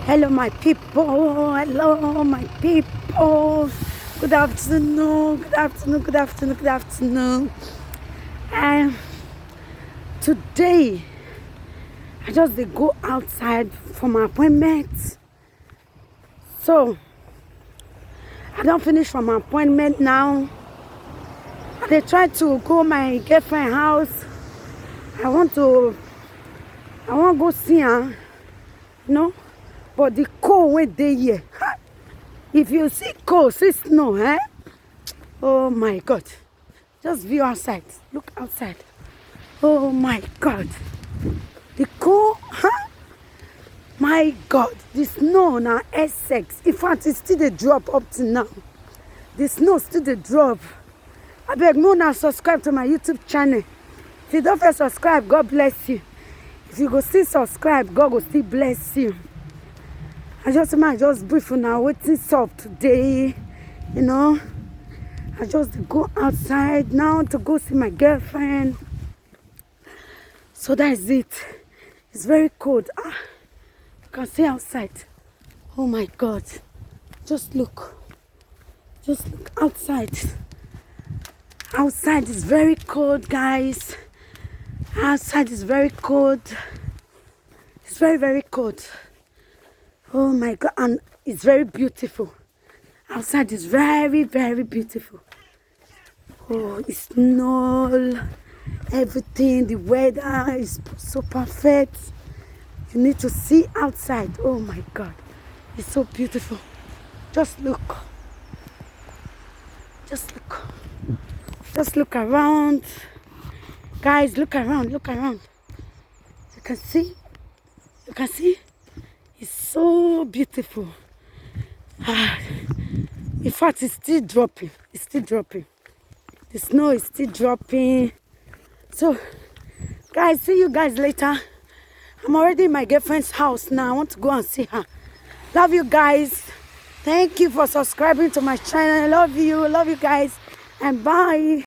Hello, my people. Hello, my people. Good afternoon. Good afternoon. Good afternoon. Good afternoon. And today, I just dey go outside for my appointment. So, I don't finish from my appointment now. I dey try to go my girlfriend house. I want go see her, But the cold wey dey here, if you see cold, see snow, oh my God. Just view outside. Look outside. Oh my God. The cold, my God. The snow na Essex. In fact, it still dey drop up to now. The snow still dey drop. Abeg, make una subscribe to my YouTube channel. If you don't first subscribe, God bless you. If you go still subscribe, God will still bless you. I just brief now wetin sup today, I just go outside now to go see my girlfriend. So that is it. It's very cold. You can see outside. Oh my God. Just look outside. Outside is very cold, guys. Outside is very cold. It's very, very cold. Oh my God, and it's very beautiful. Outside is very, very beautiful. Oh, it's snow, everything, the weather is so perfect. You need to see outside. Oh my God, it's so beautiful. Just look. Just look around. Guys, look around. You can see? It's so beautiful. In fact, it's still dropping. The snow is still dropping. So, guys, see you guys later. I'm already in my girlfriend's house now. I want to go and see her. Love you guys. Thank you for subscribing to my channel. Love you guys. And bye.